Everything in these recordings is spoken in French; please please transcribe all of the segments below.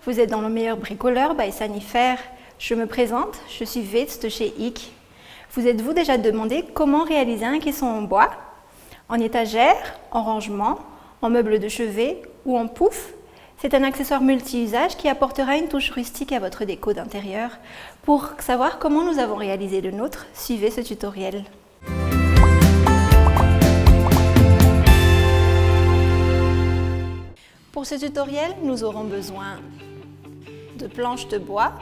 Vous êtes dans le meilleur bricoleur by Sanifaire. Je me présente, je suis Vets de chez IK. Vous êtes-vous déjà demandé comment réaliser un caisson en bois? En étagère, en rangement, en meuble de chevet ou en pouf? C'est un accessoire multi-usage qui apportera une touche rustique à votre déco d'intérieur. Pour savoir comment nous avons réalisé le nôtre, suivez ce tutoriel. Pour ce tutoriel, nous aurons besoin de planches de bois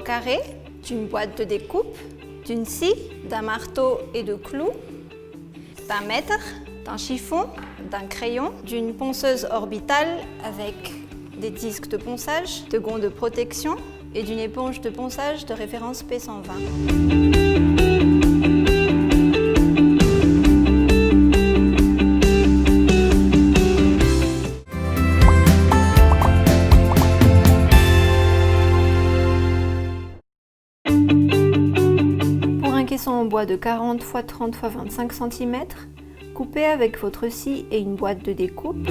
carré, d'une boîte de découpe, d'une scie, d'un marteau et de clous, d'un mètre, d'un chiffon, d'un crayon, d'une ponceuse orbitale avec des disques de ponçage, de gonds de protection et d'une éponge de ponçage de référence P120. En bois de 40 x 30 x 25 cm, coupez avec votre scie et une boîte de découpe,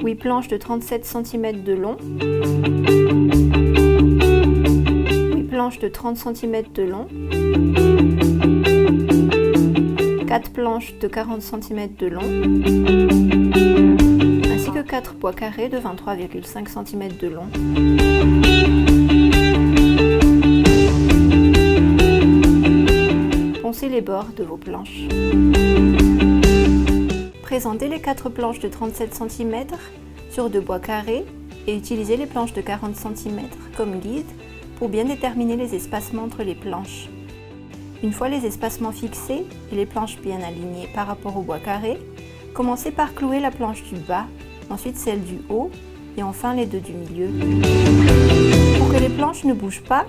8 planches de 37 cm de long, 8 planches de 30 cm de long, 4 planches de 40 cm de long, ainsi que 4 bois carrés de 23,5 cm de long. Poncez les bords de vos planches. Présentez les 4 planches de 37 cm sur 2 bois carrés et utilisez les planches de 40 cm comme guide pour bien déterminer les espacements entre les planches. Une fois les espacements fixés et les planches bien alignées par rapport au bois carré, commencez par clouer la planche du bas, ensuite celle du haut et enfin les deux du milieu. Pour que les planches ne bougent pas,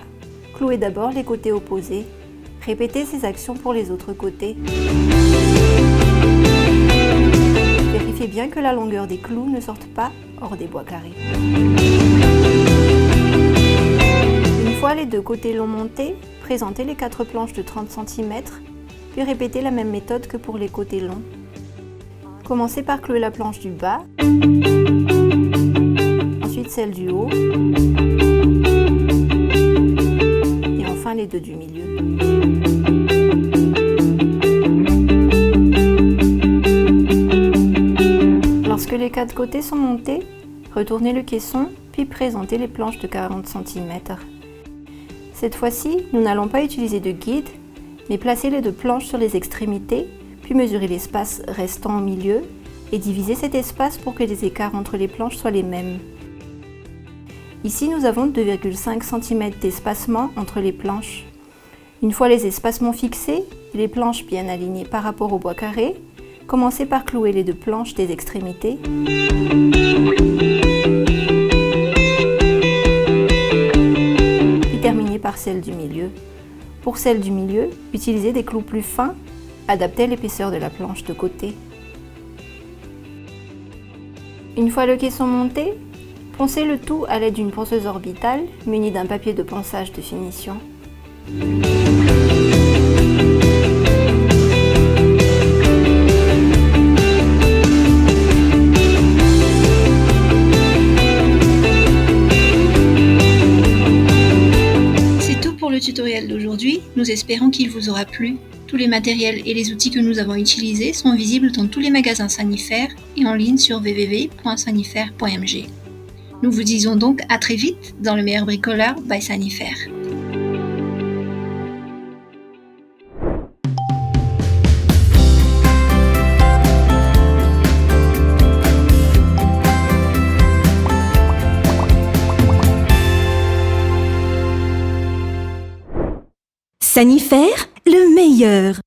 clouez d'abord les côtés opposés. Répétez ces actions pour les autres côtés. Vérifiez bien que la longueur des clous ne sorte pas hors des bois carrés. Une fois les deux côtés longs montés, présentez les 4 planches de 30 cm, puis répétez la même méthode que pour les côtés longs. Commencez par clouer la planche du bas, ensuite celle du haut, et enfin les deux du milieu. Lorsque les 4 côtés sont montés, retournez le caisson puis présentez les planches de 40 cm. Cette fois-ci, nous n'allons pas utiliser de guide, mais placer les deux planches sur les extrémités, puis mesurer l'espace restant au milieu et diviser cet espace pour que les écarts entre les planches soient les mêmes. Ici, nous avons 2,5 cm d'espacement entre les planches. Une fois les espacements fixés et les planches bien alignées par rapport au bois carré, commencez par clouer les deux planches des extrémités. Puis terminez par celle du milieu. Pour celle du milieu, utilisez des clous plus fins, adaptés à l'épaisseur de la planche de côté. Une fois le caisson monté, poncez le tout à l'aide d'une ponceuse orbitale munie d'un papier de ponçage de finition. C'est tout pour le tutoriel d'aujourd'hui. Nous espérons qu'il vous aura plu. Tous les matériels et les outils que nous avons utilisés sont visibles dans tous les magasins Sanifaire et en ligne sur www.sanifaire.mg. Nous vous disons donc à très vite dans le meilleur bricoleur by Sanifaire. Sanifaire, le meilleur.